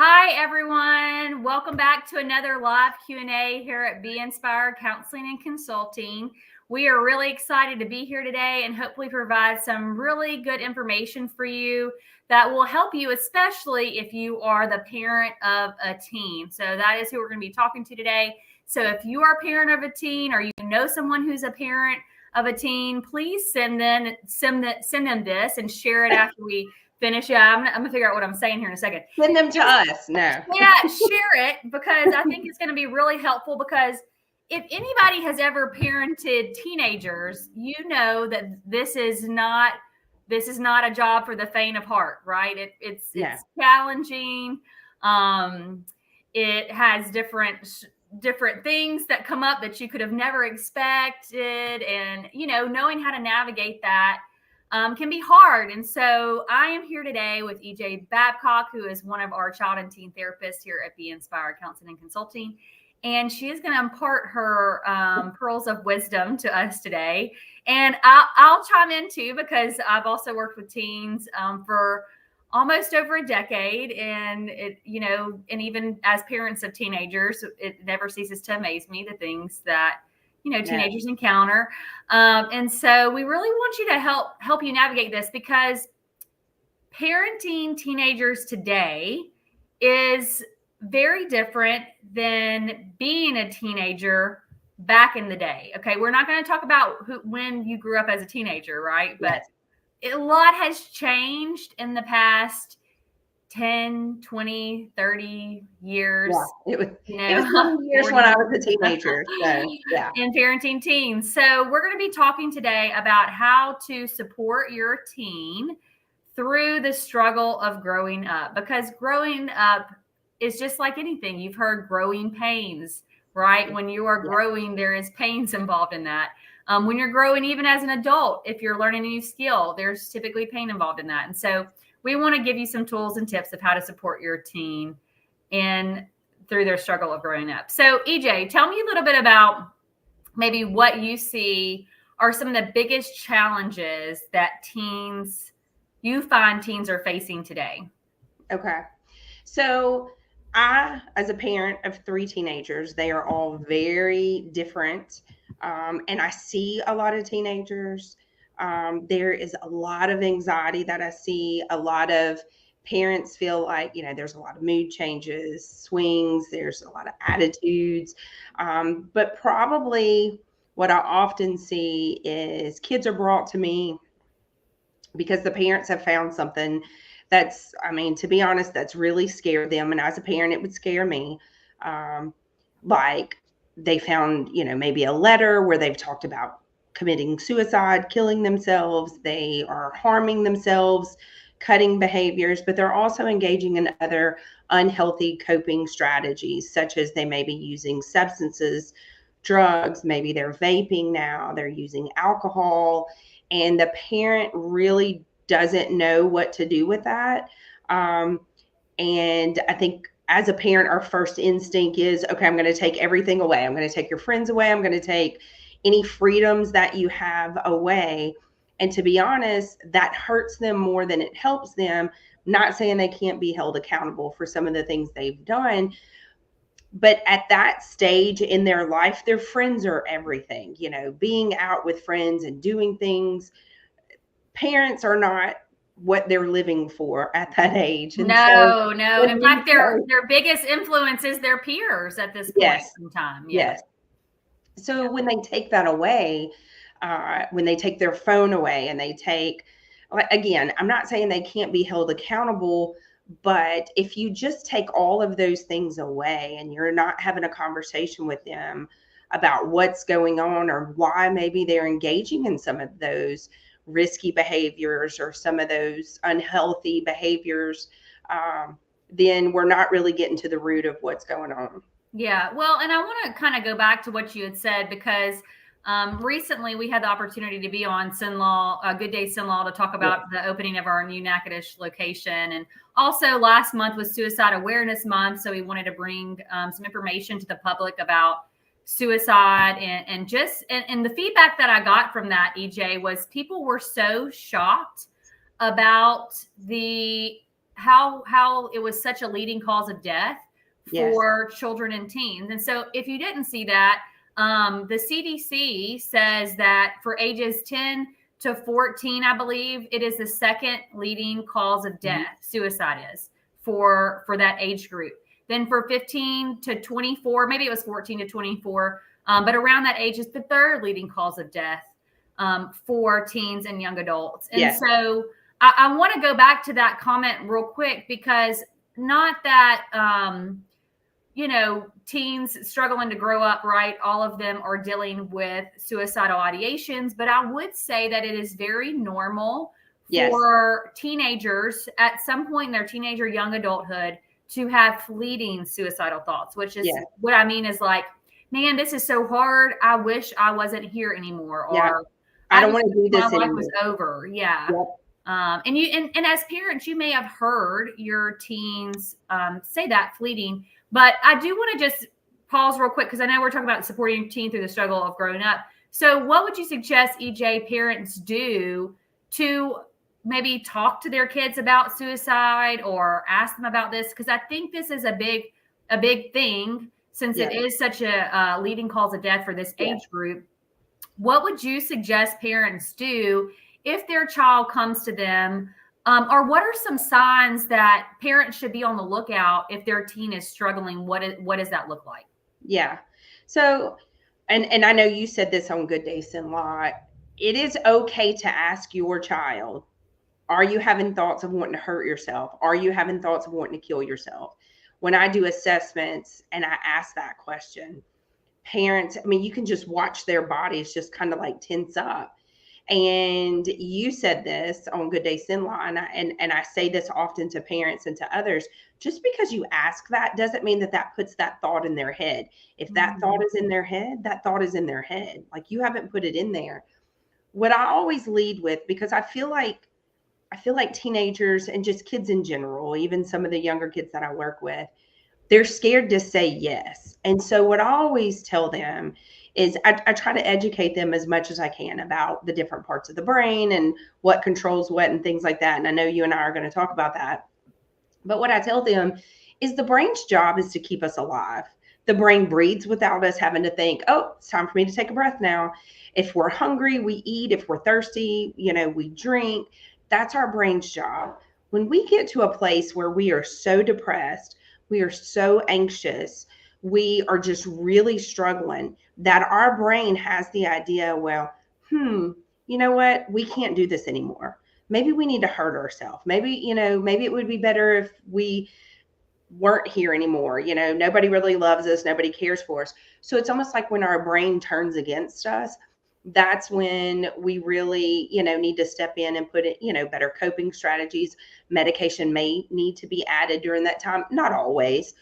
Hi, everyone. Welcome back to another live Q&A here at Be Inspired Counseling and Consulting. We are really excited to be here today and hopefully provide some really good information for you that will help you, especially if you are the parent of a teen. So that is who we're going to be talking to today. So if you are a parent of a teen or you know someone who's a parent of a teen, please send them this and share it after we finish. Yeah, I'm gonna figure out what I'm saying here in a second. Send them to us. No. Yeah, share it because I think it's going to be really helpful because if anybody has ever parented teenagers, you know that this is not a job for the faint of heart, right? It's challenging. It has different things that come up that you could have never expected, and knowing how to navigate that can be hard. And so I am here today with EJ Babcock, who is one of our child and teen therapists here at Be Inspired Counseling and Consulting. And she is going to impart her pearls of wisdom to us today. And I'll chime in too, because I've also worked with teens for almost over a decade. And and even as parents of teenagers, it never ceases to amaze me the things that teenagers encounter. And so we really want you to help you navigate this, because parenting teenagers today is very different than being a teenager back in the day. Okay. We're not going to talk about when you grew up as a teenager, right? But a lot has changed in the past 10, 20, 30 years. Yeah, it was 20 years when I was a teenager. So, yeah. And parenting teens. So we're going to be talking today about how to support your teen through the struggle of growing up, because growing up is just like anything. You've heard growing pains, right? When you are growing, there is pains involved in that. When you're growing, even as an adult, if you're learning a new skill, there's typically pain involved in that. And so we want to give you some tools and tips of how to support your teen through their struggle of growing up. So EJ, tell me a little bit about maybe what you see are some of the biggest challenges that you find teens are facing today. Okay. So I, as a parent of 3 teenagers, they are all very different. And I see a lot of teenagers. There is a lot of anxiety that I see. A lot of parents feel like, there's a lot of mood changes, swings, there's a lot of attitudes. But probably what I often see is kids are brought to me because the parents have found something that's, to be honest, that's really scared them. And as a parent, it would scare me. Like they found, maybe a letter where they've talked about committing suicide, killing themselves. They are harming themselves, cutting behaviors, but they're also engaging in other unhealthy coping strategies, such as they may be using substances, drugs, maybe they're vaping now, they're using alcohol, and the parent really doesn't know what to do with that. And I think as a parent, our first instinct is, okay, I'm going to take everything away. I'm going to take your friends away. I'm going to take any freedoms that you have away. And to be honest, that hurts them more than it helps them. Not saying they can't be held accountable for some of the things they've done, but at that stage in their life, their friends are everything. Being out with friends and doing things, parents are not what they're living for at that age. And no. In fact, their biggest influence is their peers at this point in time. Yes. So when they take that away, when they take their phone away and they take, again, I'm not saying they can't be held accountable, but if you just take all of those things away and you're not having a conversation with them about what's going on or why maybe they're engaging in some of those risky behaviors or some of those unhealthy behaviors, then we're not really getting to the root of what's going on. Yeah. Well, and I want to kind of go back to what you had said, because recently we had the opportunity to be on Good Day Sin Law to talk about the opening of our new Natchitoches location. And also last month was Suicide Awareness Month. So we wanted to bring some information to the public about suicide and the feedback that I got from that, EJ, was people were so shocked about how it was such a leading cause of death Yes. for children and teens. And so if you didn't see that, the CDC says that for ages 10 to 14, I believe it is the second leading cause of death. Suicide is for that age group. Then for 15 to 24, maybe it was 14 to 24, but around that age is the third leading cause of death for teens and young adults. And so I want to go back to that comment real quick, because not that, teens struggling to grow up, right? All of them are dealing with suicidal ideations, but I would say that it is very normal for teenagers at some point in their teenage or young adulthood to have fleeting suicidal thoughts, which is what I mean is like, man, this is so hard. I wish I wasn't here anymore. Or I don't want to do this anymore. My life was over. Yeah. And as parents, you may have heard your teens say that, fleeting. But I do want to just pause real quick, because I know we're talking about supporting your teen through the struggle of growing up. So what would you suggest, EJ, parents do to maybe talk to their kids about suicide or ask them about this? Because I think this is a big thing, since it is such a leading cause of death for this age group. What would you suggest parents do if their child comes to them? Or what are some signs that parents should be on the lookout if their teen is struggling? What does that look like? Yeah. So, and I know you said this on Good Day Sin Law. It is okay to ask your child, are you having thoughts of wanting to hurt yourself? Are you having thoughts of wanting to kill yourself? When I do assessments and I ask that question, parents, I mean, you can just watch their bodies just kind of like tense up. And you said this on Good Day Sin Law, and I say this often to parents and to others, just because you ask that doesn't mean that puts that thought in their head. If that thought is in their head, that thought is in their head. Like, you haven't put it in there. What I always lead with, because I feel like teenagers and just kids in general, even some of the younger kids that I work with, they're scared to say yes. And so what I always tell them is I try to educate them as much as I can about the different parts of the brain and what controls what and things like that. And I know you and I are going to talk about that. But what I tell them is the brain's job is to keep us alive. The brain breathes without us having to think, oh, it's time for me to take a breath now. If we're hungry, we eat. If we're thirsty, we drink. That's our brain's job. When we get to a place where we are so depressed, we are so anxious, we are just really struggling, that our brain has the idea, well, you know what? We can't do this anymore. Maybe we need to hurt ourselves. Maybe, maybe it would be better if we weren't here anymore. Nobody really loves us. Nobody cares for us. So it's almost like when our brain turns against us, that's when we really, need to step in and put it, better coping strategies. Medication may need to be added during that time. Not always.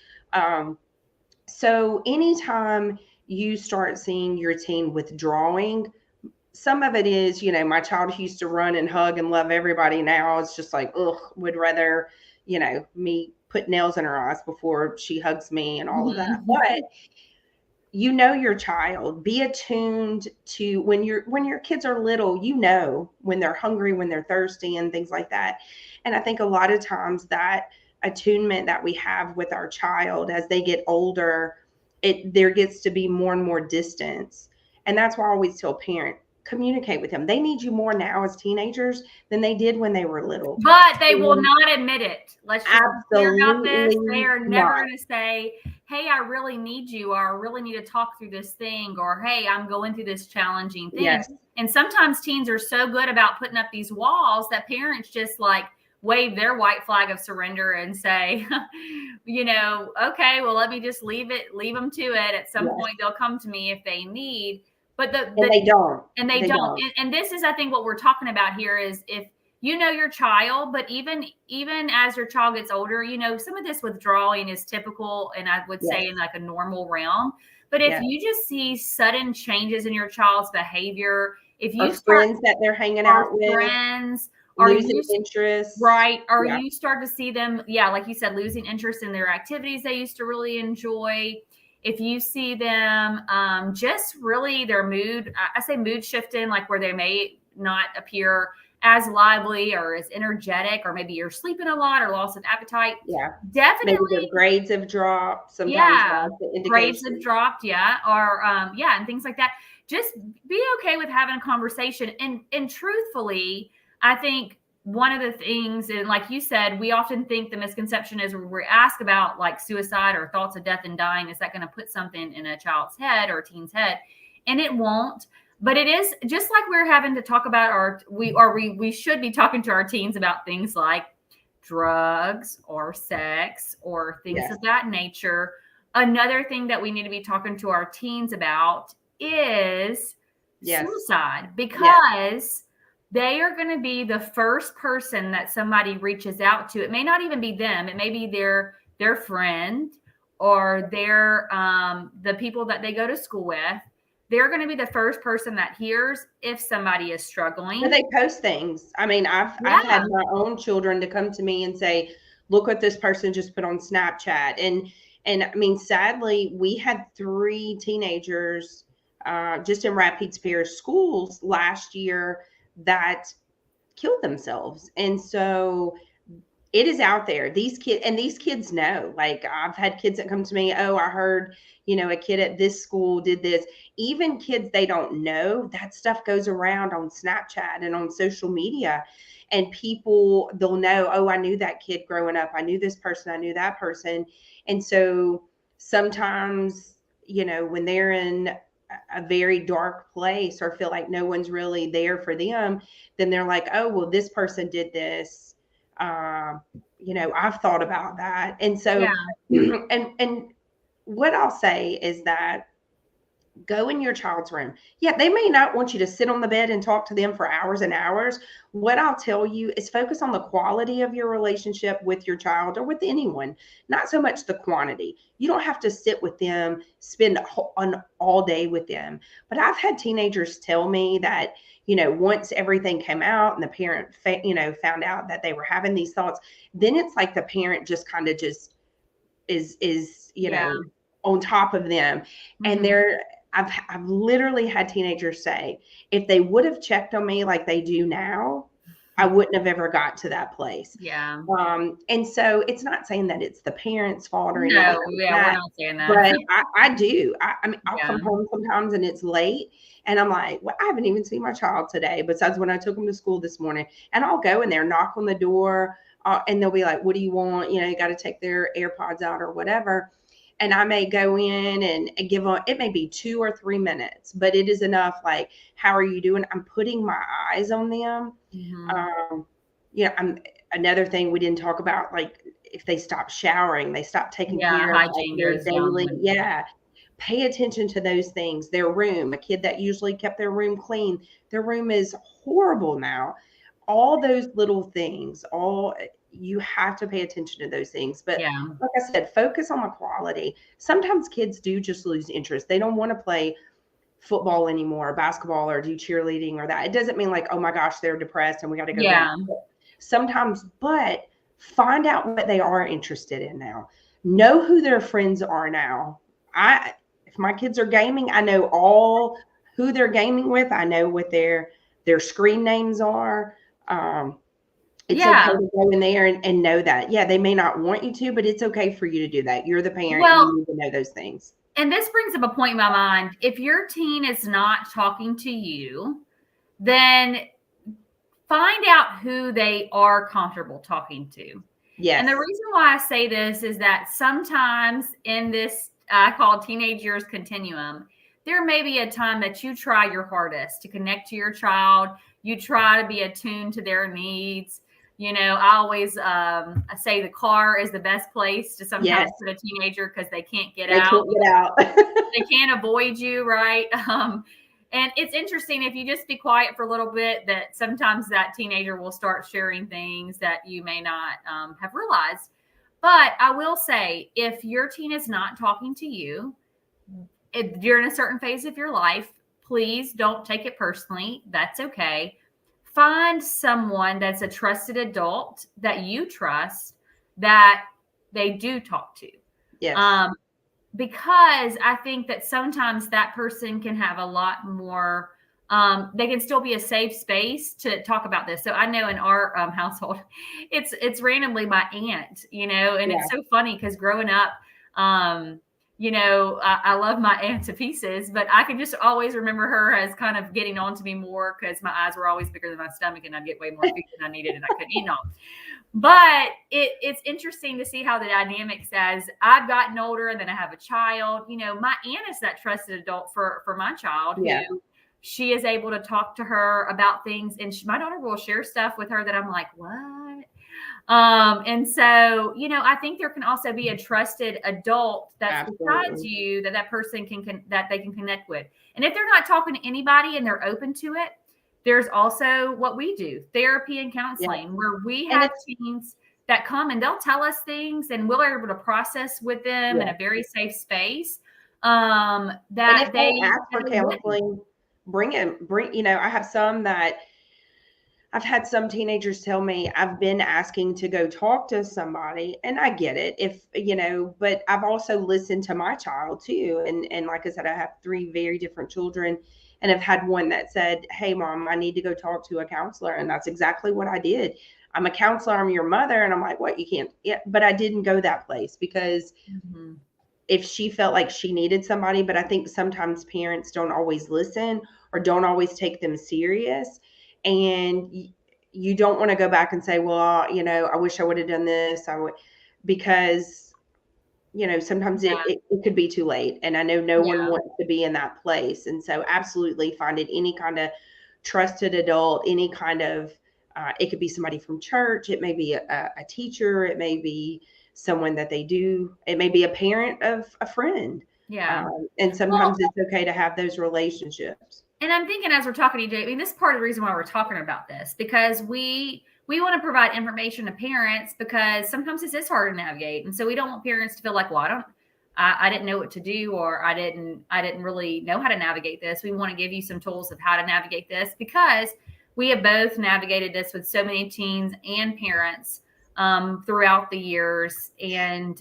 So anytime you start seeing your teen withdrawing, some of it is, my child used to run and hug and love everybody. Now it's just like, would rather, me put nails in her eyes before she hugs me and all of that. But your child, be attuned to when your kids are little, when they're hungry, when they're thirsty and things like that. And I think a lot of times that attunement that we have with our child as they get older, there gets to be more and more distance. And that's why I always tell parents, communicate with them. They need you more now as teenagers than they did when they were little. But they will not admit it. Let's just be clear about this. They are never going to say, hey, I really need you, or I really need to talk through this thing, or hey, I'm going through this challenging thing. Yes. And sometimes teens are so good about putting up these walls that parents just like wave their white flag of surrender and say, okay, well, let me just leave them to it. At some point, they'll come to me if they need. But they don't. And they don't. And this is, I think, what we're talking about here is if your child, but even as your child gets older, some of this withdrawing is typical, and I would say in like a normal realm. But if you just see sudden changes in your child's behavior, if you friends that they're hanging out with, friends, losing interest, right? Or you start to see them, like you said, losing interest in their activities they used to really enjoy. If you see them just really their mood, I say mood shifting, like where they may not appear as lively or as energetic, or maybe you're sleeping a lot or loss of appetite. Yeah. Maybe Definitely. their grades have dropped. Sometimes Yeah. that's the Grades have indication. dropped. Yeah. Or, yeah. And things like that. Just be okay with having a conversation. And truthfully, I think one of the things, and like you said, we often think the misconception is when we're asked about like suicide or thoughts of death and dying, is that going to put something in a child's head or a teen's head? And it won't. But it is just like we're having to talk about we should be talking to our teens about things like drugs or sex or things Yes. of that nature. Another thing that we need to be talking to our teens about is Yes. suicide, because Yes. they are going to be the first person that somebody reaches out to. It may not even be them. It may be their friend or their the people that they go to school with. They're going to be the first person that hears if somebody is struggling. But they post things. I mean, I've had my own children to come to me and say, "Look what this person just put on Snapchat." And I mean, sadly, we had 3 teenagers just in Rapides Parish schools last year that killed themselves. And so it is out there. These kids know. Like, I've had kids that come to me, "Oh, I heard, a kid at this school did this." Even kids they don't know, that stuff goes around on Snapchat and on social media. And people, they'll know, "Oh, I knew that kid growing up. I knew this person, I knew that person." And so sometimes, when they're in a very dark place or feel like no one's really there for them, then they're like, "Oh, well, this person did this. I've thought about that." And so, and what I'll say is that go in your child's room. Yeah, they may not want you to sit on the bed and talk to them for hours and hours. What I'll tell you is focus on the quality of your relationship with your child or with anyone, not so much the quantity. You don't have to sit with them, spend an all day with them. But I've had teenagers tell me that, once everything came out and the parent, found out that they were having these thoughts, then it's like the parent just kind of just is on top of them. And I've literally had teenagers say, if they would have checked on me like they do now, I wouldn't have ever got to that place. Yeah. And so it's not saying that it's the parents' fault or anything. No, yeah, we're not saying that. But I do. I mean, I'll come home sometimes and it's late, and I'm like, well, I haven't even seen my child today, besides when I took them to school this morning. And I'll go in there, knock on the door, and they'll be like, "What do you want?" You got to take their AirPods out or whatever. And I may go in and give them, it may be 2 or 3 minutes, but it is enough. Like, "How are you doing?" I'm putting my eyes on them. Another thing we didn't talk about, like, if they stop showering, they stop taking care of their daily. Pay attention to those things. Their room, a kid that usually kept their room clean, their room is horrible now. All those little things, you have to pay attention to those things. But like I said, focus on the quality. Sometimes kids do just lose interest. They don't want to play football anymore, basketball, or do cheerleading or that. It doesn't mean like, "Oh my gosh, they're depressed and we got to go down." Sometimes, but find out what they are interested in now. Know who their friends are now. If my kids are gaming, I know all who they're gaming with. I know what their screen names are. It's okay to go in there and know that. Yeah, they may not want you to, but it's okay for you to do that. You're the parent. You need to know those things. And this brings up a point in my mind. If your teen is not talking to you, then find out who they are comfortable talking to. Yes. And the reason why I say this is that sometimes in this, I call teenage years continuum, there may be a time that you try your hardest to connect to your child. You try to be attuned to their needs. I always say the car is the best place to sometimes put a teenager, because they can't get out. They can't avoid you, right? And it's interesting, if you just be quiet for a little bit, that sometimes that teenager will start sharing things that you may not have realized. But I will say, if your teen is not talking to you during a certain phase of your life, please don't take it personally. That's okay. Find someone that's a trusted adult that you trust, that they do talk to. Because I think that sometimes that person can have a lot more they can still be a safe space to talk about this. So I know in our household, it's randomly my aunt, and it's so funny because growing up, I love my aunt to pieces, but I can just always remember her as kind of getting on to me more because my eyes were always bigger than my stomach and I'd get way more food than I needed and I couldn't eat all. But it's interesting to see how the dynamics as I've gotten older and then I have a child. My aunt is that trusted adult for my child who she is able to talk to her about things. And my daughter will share stuff with her that I'm like, what? And so, I think there can also be a trusted adult that's besides you that person that they can connect with. And if they're not talking to anybody and they're open to it, there's also what we do, therapy and counseling, where we have teens that come and they'll tell us things and we're able to process with them in a very safe space. That and if they ask for counseling, bring, I've had some teenagers tell me I've been asking to go talk to somebody, and I get it but I've also listened to my child too. And like I said, I have 3 very different children. And I've had one that said, hey, Mom, I need to go talk to a counselor. And that's exactly what I did. I'm a counselor. I'm your mother. And I'm like, what? You can't. Yeah. But I didn't go that place because if she felt like she needed somebody, but I think sometimes parents don't always listen or don't always take them serious. And you don't want to go back and say, well, I wish I would have done this. Because sometimes it could be too late. And I know no one wants to be in that place. And so absolutely find it any kind of trusted adult, any kind of, it could be somebody from church. It may be a teacher. It may be someone that it may be a parent of a friend. Yeah. And sometimes it's okay to have those relationships. And I'm thinking as we're talking to EJ, this is part of the reason why we're talking about this, because we want to provide information to parents because sometimes this is hard to navigate. And so we don't want parents to feel like, well, I didn't know what to do, or I didn't really know how to navigate this. We want to give you some tools of how to navigate this because we have both navigated this with so many teens and parents throughout the years. And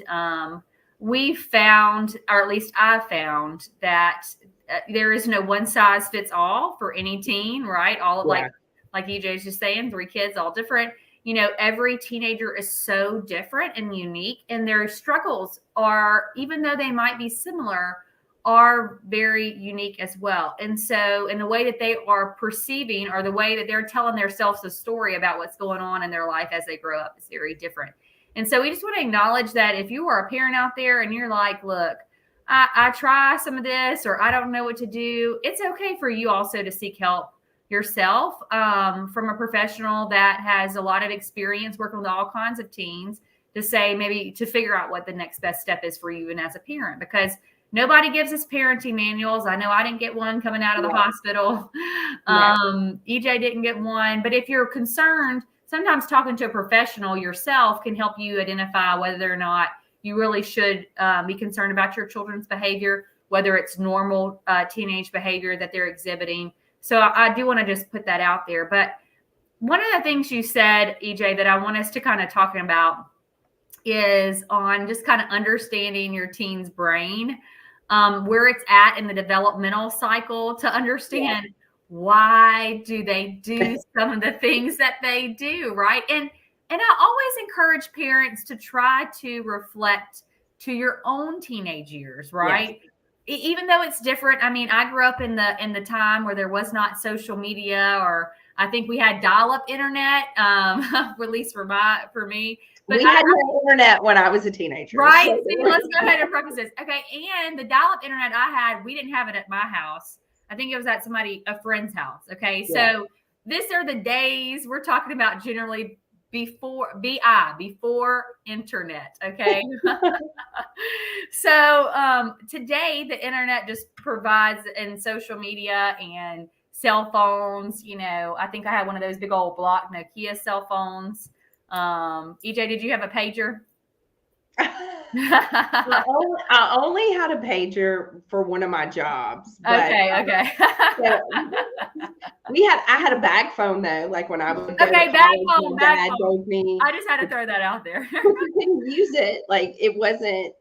we found, or at least I found, that there is no one size fits all for any teen, right? All of like EJ's just saying, 3 kids, all different. Every teenager is so different and unique, and their struggles are, even though they might be similar, are very unique as well. And so in the way that they are perceiving or the way that they're telling themselves a story about what's going on in their life as they grow up is very different. And so we just want to acknowledge that if you are a parent out there and you're like, look, I try some of this, or I don't know what to do, it's okay for you also to seek help yourself from a professional that has a lot of experience working with all kinds of teens to say, maybe to figure out what the next best step is for you and as a parent, because nobody gives us parenting manuals. I know I didn't get one coming out of the hospital. EJ didn't get one. But if you're concerned, sometimes talking to a professional yourself can help you identify whether or not you really should be concerned about your children's behavior, whether it's normal teenage behavior that they're exhibiting. So I do want to just put that out there. But one of the things you said, EJ, that I want us to kind of talk about is on just kind of understanding your teen's brain, where it's at in the developmental cycle, to understand why do they do some of the things that they do, right? And I always encourage parents to try to reflect to your own teenage years, right? Yes. Even though it's different. I mean, I grew up in the time where there was not social media, or I think we had dial-up internet, at least for me. But we had no internet when I was a teenager. Right. See, let's go ahead and preface this. Okay. And the dial-up internet I had, we didn't have it at my house. I think it was at a friend's house. Okay. Yeah. So these are the days we're talking about, generally before internet. Okay. So today the internet just provides, and social media and cell phones, I think I had one of those big old block Nokia cell phones. EJ, did you have a pager? I only had a pager for one of my jobs. Okay. So I had a bag phone though. Like when I would go bag phone. Dad gave me. I just had to throw that out there. I couldn't use it. Like it wasn't.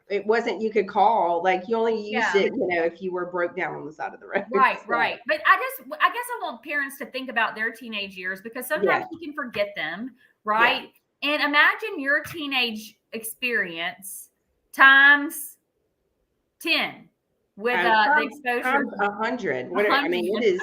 it wasn't, you could call, like you only used Yeah. it, if you were broke down on the side of the road. Right, So, right. But I guess I want parents to think about their teenage years because yeah, sometimes you can forget them, yeah. right? And imagine your teenage experience times 10 with the exposure Times 100. of I mean, 100.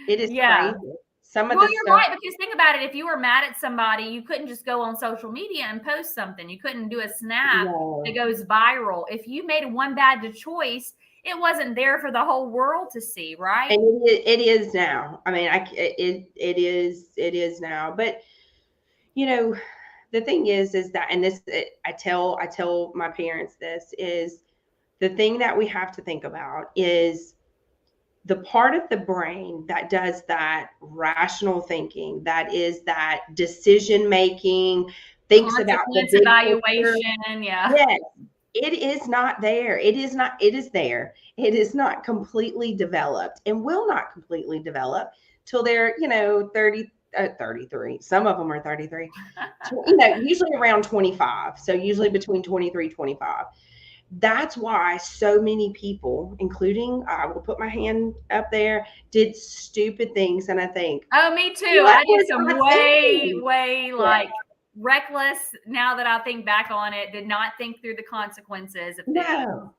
it is Yeah. crazy. Some of Well, the you're stuff. right, because think about it. If you were mad at somebody, you couldn't just go on social media and post something. You couldn't do a snap that No. goes viral. If you made one bad choice, it wasn't there for the whole world to see, right? And it is now. I mean, it is now. But the thing is that, and this, I tell my parents this, is the thing that we have to think about is the part of the brain that does that rational thinking, that is that decision making, thinks about the Consequence big picture. evaluation. Yeah. Yes, it is not there. It is not, it is there. It is not completely developed and will not completely develop till they're, 30, 33. Some of them are 33, usually around 25. So usually between 23, 25. That's why so many people, including, I will put my hand up there, did stupid things. And I think, Oh, me too. what I did was some I way, thinking? way Yeah. like reckless. Now that I think back on it, did not think through the consequences of things. No.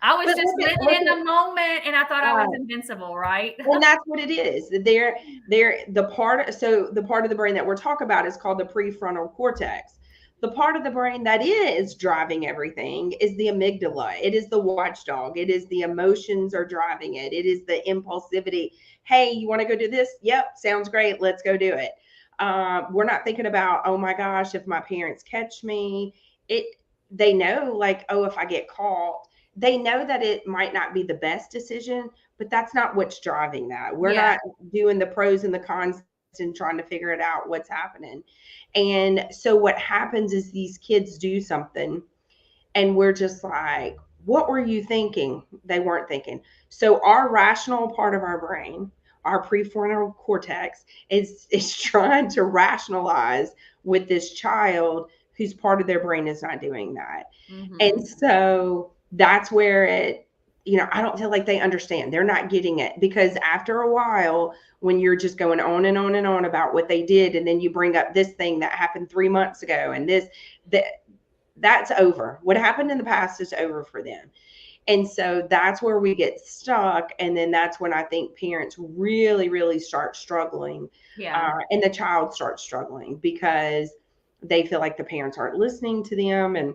I was But just living in the moment and I thought I was right. invincible, right? And that's what it is. The part, so the part of the brain that we're talking about is called the prefrontal cortex. The part of the brain that is driving everything is the amygdala. It is the watchdog. It is the emotions are driving it. It is the impulsivity. Hey, you want to go do this? Yep, sounds great. Let's go do it. We're not thinking about, oh my gosh, if my parents catch me. They know, like, oh, if I get caught, they know that it might not be the best decision, but that's not what's driving that. We're Yeah. not doing the pros and the cons and trying to figure it out what's happening. And so what happens is these kids do something and we're just like, what were you thinking? They weren't thinking. So our rational part of our brain, our prefrontal cortex is trying to rationalize with this child whose part of their brain is not doing that. Mm-hmm. And so that's where I don't feel like they understand. They're not getting it because after a while, when you're just going on and on and on about what they did, and then you bring up this thing that happened 3 months ago and that's over. What happened in the past is over for them. And so that's where we get stuck. And then that's when I think parents really, really start struggling. Yeah. And the child starts struggling because they feel like the parents aren't listening to them. And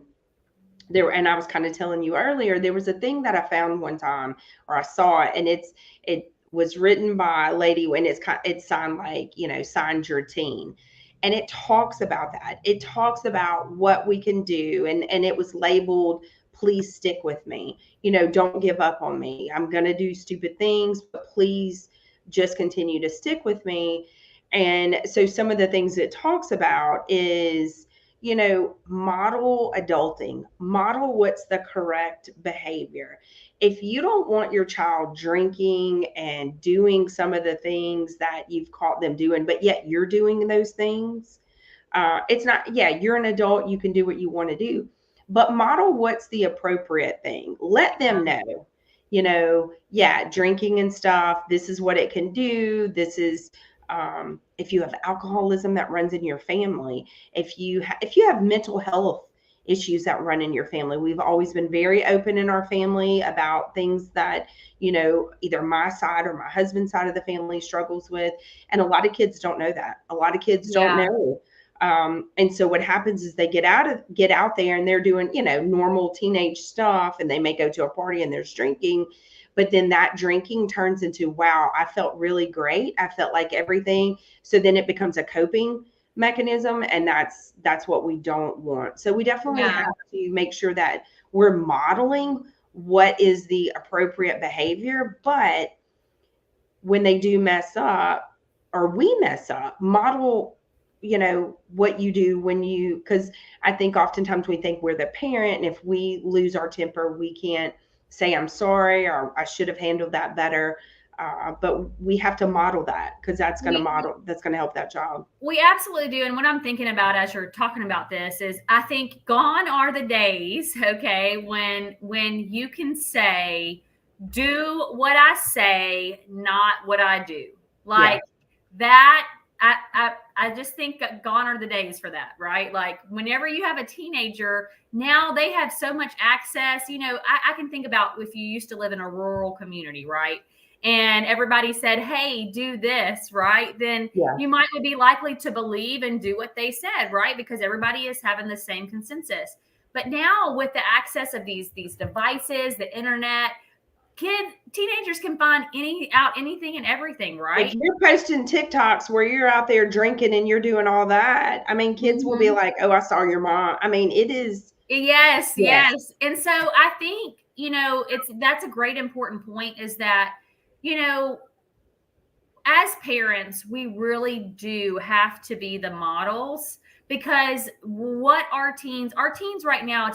I was kind of telling you earlier, there was a thing that I found one time, or I saw it, and it was written by a lady, and it's signed like, signed your teen. And it talks about that. It talks about what we can do. And it was labeled, please stick with me. Don't give up on me. I'm going to do stupid things, but please just continue to stick with me. And so some of the things it talks about is, model adulting, model what's the correct behavior. If you don't want your child drinking and doing some of the things that you've caught them doing, but yet you're doing those things, it's not, yeah, you're an adult, you can do what you want to do, but model what's the appropriate thing. Let them know, yeah, drinking and stuff, this is what it can do. This is, if you have alcoholism that runs in your family, if you have mental health issues that run in your family, we've always been very open in our family about things that, either my side or my husband's side of the family struggles with. And a lot of kids don't know that. A lot of kids don't Yeah. know. And so what happens is they get out there and they're doing, normal teenage stuff, and they may go to a party and there's drinking, but then that drinking turns into, wow, I felt really great. I felt like everything. So then it becomes a coping mechanism, and that's what we don't want. So we definitely Yeah. have to make sure that we're modeling what is the appropriate behavior. But when they do mess up, or we mess up, model, what you do because I think oftentimes we think we're the parent, and if we lose our temper, we can't say I'm sorry, or I should have handled that better. But we have to model that, because that's going to help that child. We absolutely do. And what I'm thinking about as you're talking about this is, I think gone are the days, okay, when you can say, do what I say, not what I do. Like that, I just think that gone are the days for that, right? Like whenever you have a teenager, now they have so much access. I can think about if you used to live in a rural community, right? And everybody said, hey, do this, right? Then you might be likely to believe and do what they said, right? Because everybody is having the same consensus. But now with the access of these devices, the internet, teenagers can find anything and everything, right? If you're posting TikToks where you're out there drinking and you're doing all that, I mean, kids will be like, oh, I saw your mom. I mean, it is. Yes. And so I think, that's a great important point, is that, as parents, we really do have to be the models, because what our teenagers right now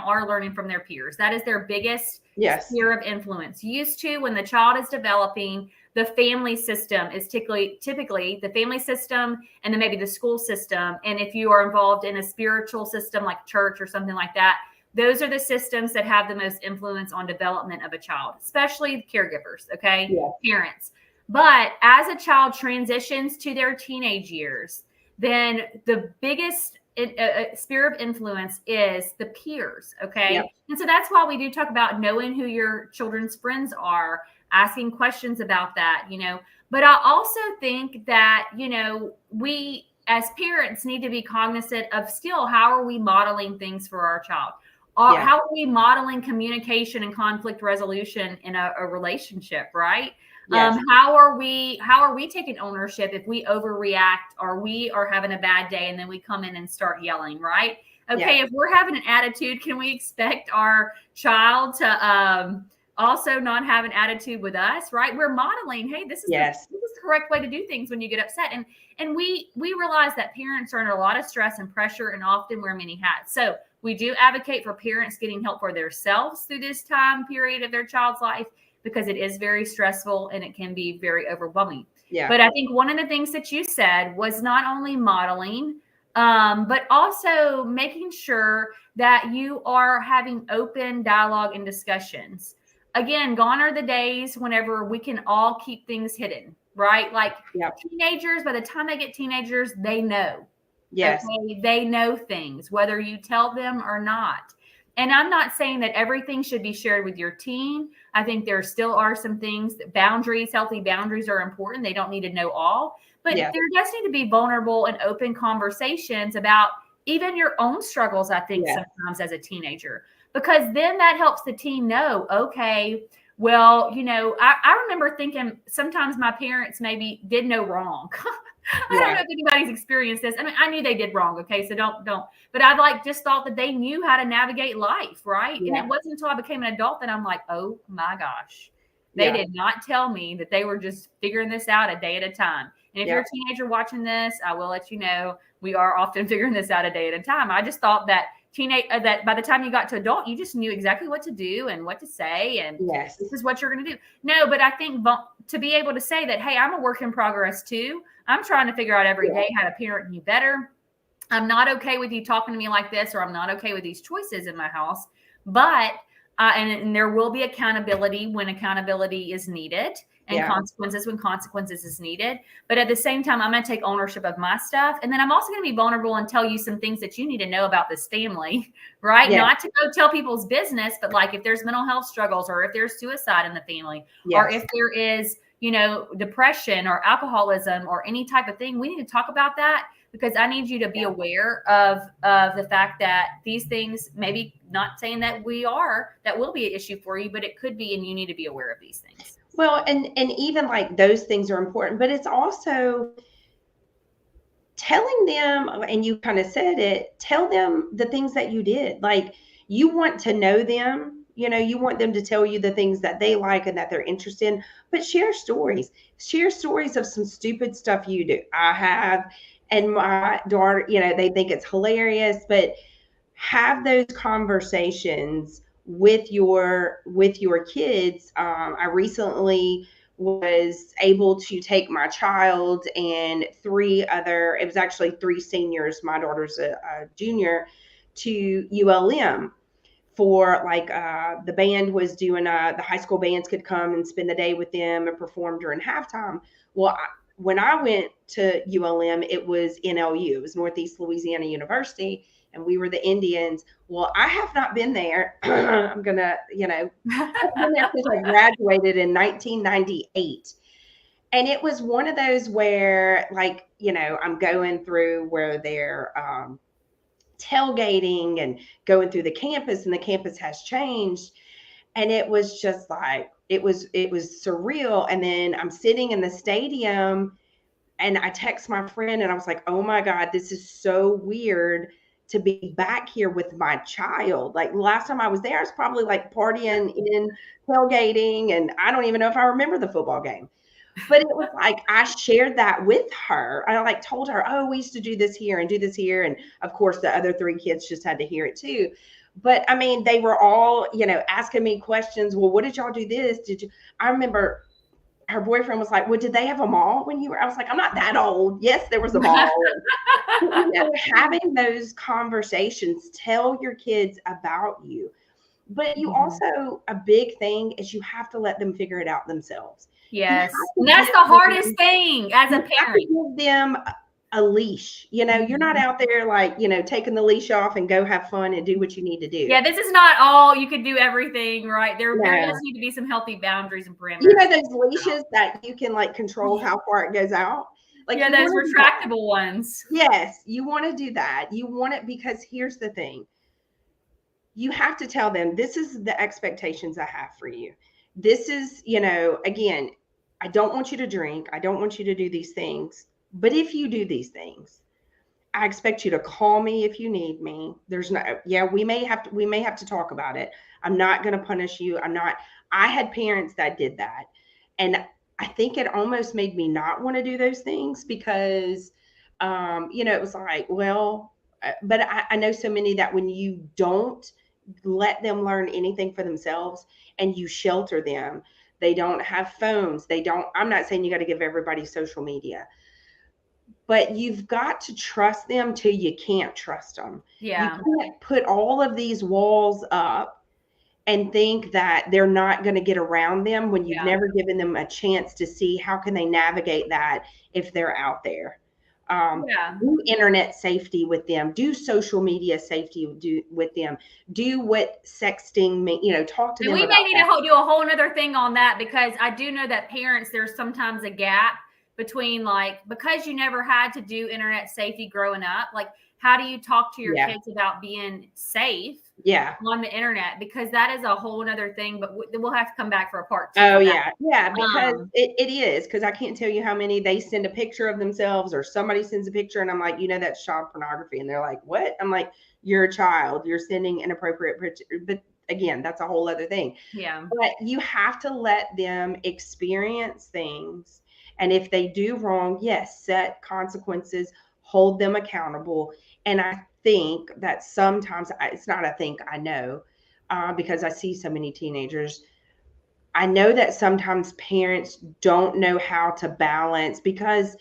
are learning from their peers. That is their biggest sphere of influence. Used to, when the child is developing, the family system is typically the family system, and then maybe the school system. And if you are involved in a spiritual system like church or something like that, those are the systems that have the most influence on development of a child, especially caregivers, okay? Parents. But as a child transitions to their teenage years, then the biggest sphere of influence is the peers, okay? And so that's why we do talk about knowing who your children's friends are, asking questions about that, But I also think that, we as parents need to be cognizant of still, how are we modeling things for our child? How are we modeling communication and conflict resolution in a relationship, right? How are we taking ownership if we overreact, or we are having a bad day and then we come in and start yelling, right? Okay, if we're having an attitude, can we expect our child to also not have an attitude with us, right? We're modeling, hey, this is the correct way to do things when you get upset. And we realize that parents are under a lot of stress and pressure and often wear many hats. So we do advocate for parents getting help for themselves through this time period of their child's life, because it is very stressful and it can be very overwhelming. But I think one of the things that you said was not only modeling, but also making sure that you are having open dialogue and discussions. Again, gone are the days whenever we can all keep things hidden, right? Like teenagers, by the time they get teenagers, they know. Okay? They know things, whether you tell them or not. And I'm not saying that everything should be shared with your teen. I think there still are some things, healthy boundaries are important. They don't need to know all, but there does need to be vulnerable and open conversations about even your own struggles, I think, sometimes as a teenager, because then that helps the teen know, okay, well, I remember thinking sometimes my parents maybe did no wrong. I don't know if anybody's experienced this. I mean, I knew they did wrong. Okay. So don't, but I just thought that they knew how to navigate life. Right. And it wasn't until I became an adult that I'm like, oh my gosh, they did not tell me that they were just figuring this out a day at a time. And if you're a teenager watching this, I will let you know, we are often figuring this out a day at a time. I just thought that that by the time you got to adult, you just knew exactly what to do and what to say. And this is what you're going to do. No, but I think to be able to say that, hey, I'm a work in progress too. I'm trying to figure out every day how to parent you better. I'm not okay with you talking to me like this, or I'm not okay with these choices in my house. But, and there will be accountability when accountability is needed, and consequences when consequences is needed. But at the same time, I'm going to take ownership of my stuff. And then I'm also going to be vulnerable and tell you some things that you need to know about this family, right? Not to go tell people's business, but like if there's mental health struggles, or if there's suicide in the family, or if there is, depression or alcoholism or any type of thing, we need to talk about that, because I need you to be aware of the fact that these things, maybe not saying that that will be an issue for you, but it could be, and you need to be aware of these things. Well, and even like those things are important, but it's also telling them, and you kind of said it, tell them the things that you did. Like, you want to know them, you want them to tell you the things that they like and that they're interested in, but share stories of some stupid stuff you do. I have, and my daughter, they think it's hilarious, but have those conversations with your kids. I recently was able to take my child and it was actually 3 seniors, my daughter's a junior, to ULM for the band was doing the high school bands could come and spend the day with them and perform during halftime. Well, when I went to ULM, it was NLU, it was Northeast Louisiana University, and we were the Indians. Well, I have not been there. I'm gonna, I've been there since I graduated in 1998. And it was one of those where, I'm going through where they're tailgating and going through the campus, and the campus has changed. And it was just it was surreal. And then I'm sitting in the stadium and I text my friend and I was like, oh my God, this is so weird to be back here with my child. Like last time I was there, I was probably partying in tailgating, and I don't even know if I remember the football game. But it was I shared that with her. I told her, oh, we used to do this here and do this here. And of course, the other 3 kids just had to hear it too. But I mean, they were all, asking me questions. Well, what did y'all do this? I remember her boyfriend was like, well, did they have a mall when you were? I was like, I'm not that old. Yes, there was a mall. Having those conversations, tell your kids about you. But you also, a big thing is you have to let them figure it out themselves. Yes. That's the hardest thing as a parent. Give them a leash. You're not out there taking the leash off and go have fun and do what you need to do. Yeah, this is not all you can do everything, right? There does need to be some healthy boundaries and parameters. Those leashes that you can control how far it goes out. Those retractable ones. Yes, you want to do that. You want it because here's the thing. You have to tell them, this is the expectations I have for you. This is, again, I don't want you to drink. I don't want you to do these things. But if you do these things, I expect you to call me if you need me. We may have to talk about it. I'm not going to punish you. I had parents that did that. And I think it almost made me not want to do those things because, it was but I know so many that when you don't let them learn anything for themselves and you shelter them, they don't have phones. I'm not saying you got to give everybody social media, but you've got to trust them till you can't trust them. Yeah. You can't put all of these walls up and think that they're not going to get around them when you've never given them a chance to see how can they navigate that if they're out there. Do internet safety with them, do social media safety with them, do what sexting, talk to them. We may need to do a whole nother thing on that, because I do know that parents, there's sometimes a gap between because you never had to do internet safety growing up, how do you talk to your kids about being safe on the internet? Because that is a whole nother thing, but we'll have to come back for a part 2. Oh, yeah. Yeah, because it is. Because I can't tell you how many they send a picture of themselves or somebody sends a picture and I'm like, that's child pornography. And they're like, what? I'm like, you're a child. You're sending inappropriate picture. But again, that's a whole other thing. Yeah. But you have to let them experience things. And if they do wrong, yes, set consequences, hold them accountable. And I think that sometimes, it's not I think, I know, because I see so many teenagers. I know that sometimes parents don't know how to balance because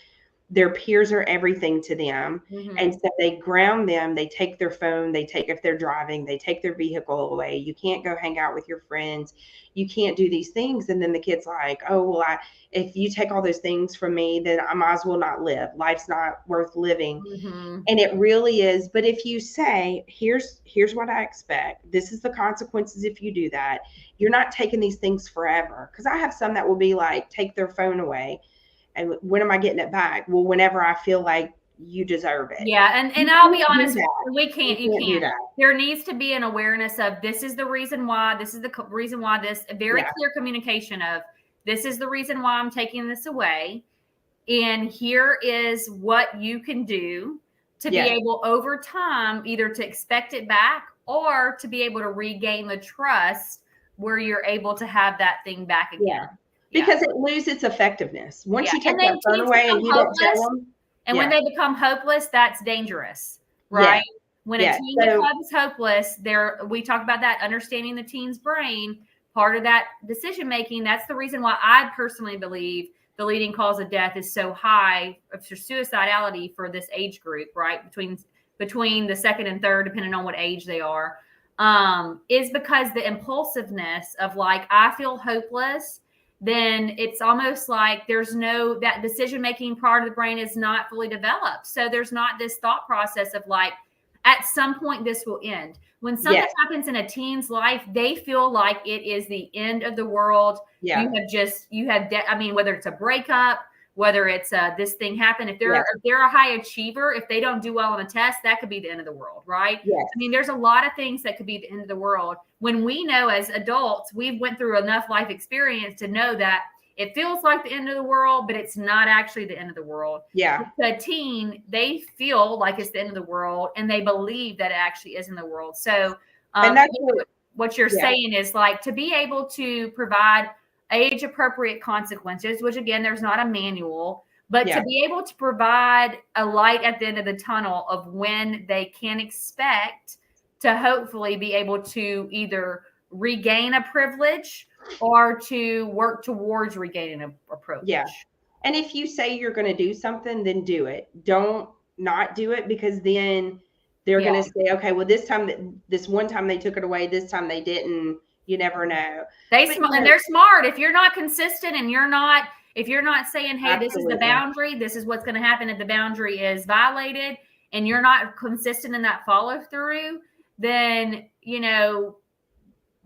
their peers are everything to them. Mm-hmm. And so they ground them. They take their phone. If they're driving, they take their vehicle away. You can't go hang out with your friends. You can't do these things. And then the kid's like, oh, well, if you take all those things from me, then I might as well not live. Life's not worth living. Mm-hmm. And it really is. But if you say, here's what I expect, this is the consequences if you do that, you're not taking these things forever. Because I have some that will be take their phone away. And when am I getting it back? Well, whenever I feel like you deserve it. Yeah. And I'll be honest, you can't. There needs to be an awareness of, this is the reason why, this is the reason why, this very clear communication of, this is the reason why I'm taking this away. And here is what you can do to be able over time, either to expect it back or to be able to regain the trust where you're able to have that thing back again. Yeah. Because it loses its effectiveness. Once you take that phone away and you don't tell them. And when they become hopeless, that's dangerous, right? Yeah. When a teen becomes hopeless, we talk about that, understanding the teen's brain. part of that decision making. That's the reason why I personally believe the leading cause of death is so high for suicidality for this age group, right? Between the second and third, depending on what age they are, is because the impulsiveness of like, I feel hopeless, then it's almost like that decision-making part of the brain is not fully developed. So there's not this thought process of like, at some point this will end. When something happens in a teen's life, they feel like it is the end of the world. Yeah. Whether it's a breakup, whether it's this thing happened, if they're a high achiever, if they don't do well on a test, that could be the end of the world, right? Yes. I mean, there's a lot of things that could be the end of the world. When we know as adults, we've went through enough life experience to know that it feels like the end of the world, but it's not actually the end of the world. Yeah. The teen, they feel like it's the end of the world, and they believe that it actually is in the world. So, and that's what you're saying is like to be able to provide age appropriate consequences, which again, there's not a manual, but to be able to provide a light at the end of the tunnel of when they can expect to hopefully be able to either regain a privilege or to work towards regaining a privilege. Yeah. And if you say you're going to do something, then do it. Don't not do it, because then they're going to say, okay, well, this one time they took it away, this time they didn't. You never know. And they're smart. If you're not consistent and if you're not saying, hey, Absolutely. This is the boundary, this is what's going to happen if the boundary is violated, and you're not consistent in that follow through, then,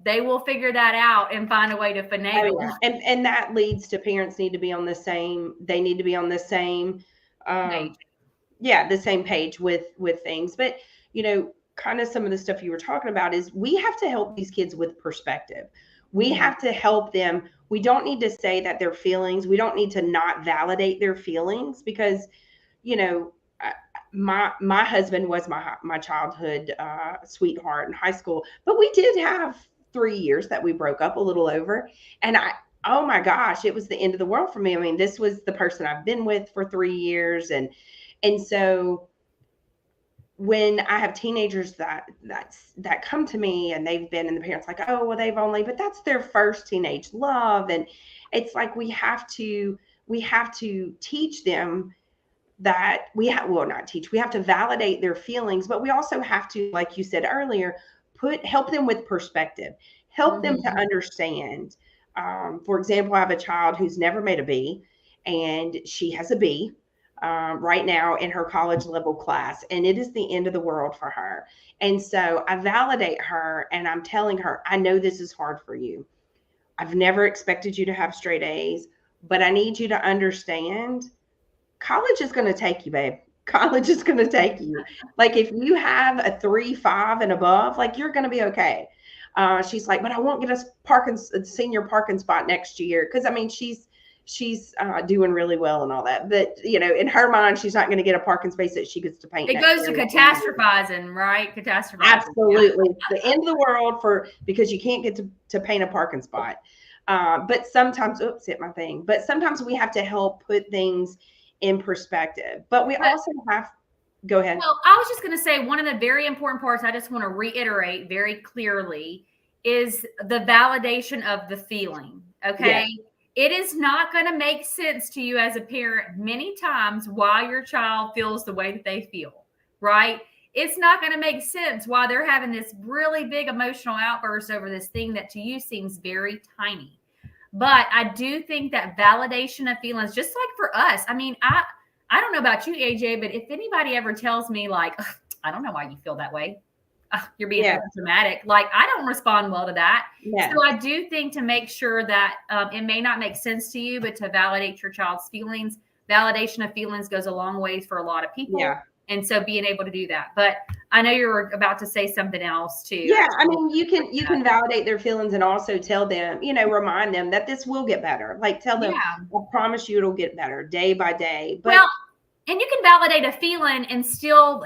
they will figure that out and find a way to finagle. And that leads to parents need to be on the same page. The same page with things. But, kind of some of the stuff you were talking about is we have to help these kids with perspective. We have to help them. We don't need to say that their feelings, we don't need to not validate their feelings, because, my husband was my childhood sweetheart in high school, but we did have 3 years that we broke up, a little over. And oh my gosh, it was the end of the world for me. I mean, this was the person I've been with for 3 years. And so when I have teenagers that come to me and they've been, and the parents like, oh, well, but that's their first teenage love. And it's like, we have to teach them that we have to validate their feelings, but we also have to, like you said earlier, help them with perspective, help them to understand. For example, I have a child who's never made a B, and she has a B right now in her college level class, and it is the end of the world for her. And so I validate her, and I'm telling her, I know this is hard for you. I've never expected you to have straight A's, but I need you to understand college is going to take you, babe. College is going to take you. Like, if you have a 3.5 and above, like, you're going to be okay. She's like, but I won't get a senior parking spot next year. Cause I mean, she's doing really well and all that, but in her mind, she's not going to get a parking space that she gets to paint. It goes to catastrophizing, right? Absolutely. The end of the world because you can't get to paint a parking spot. But sometimes, but sometimes we have to help put things in perspective, but we also have, go ahead. Well, I was just going to say, one of the very important parts I just want to reiterate very clearly is the validation of the feeling. Okay. Yes. It is not going to make sense to you as a parent many times why your child feels the way that they feel, right? It's not going to make sense why they're having this really big emotional outburst over this thing that to you seems very tiny. But I do think that validation of feelings, just like for us, I mean, I don't know about you, AJ, but if anybody ever tells me like, I don't know why you feel that way, you're being dramatic, like, I don't respond well to that. Yeah. So I do think to make sure that it may not make sense to you, but to validate your child's feelings, validation of feelings goes a long ways for a lot of people. Yeah. And so being able to do that. But I know you were about to say something else too. Yeah. I mean, you can validate their feelings and also tell them, remind them that this will get better. Like, tell them, I promise you it'll get better day by day. But and you can validate a feeling and still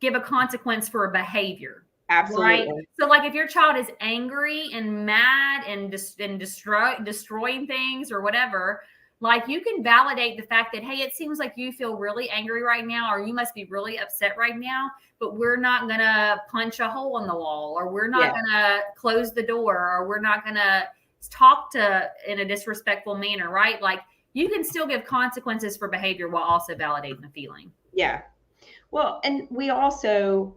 give a consequence for a behavior. Absolutely. Right? So like if your child is angry and mad and destroying things or whatever, Like, you can validate the fact that, hey, it seems like you feel really angry right now, or you must be really upset right now, but we're not going to punch a hole in the wall, or we're not going to close the door, or we're not going to talk to in a disrespectful manner, right? Like, you can still give consequences for behavior while also validating the feeling. Yeah. Well, and we also,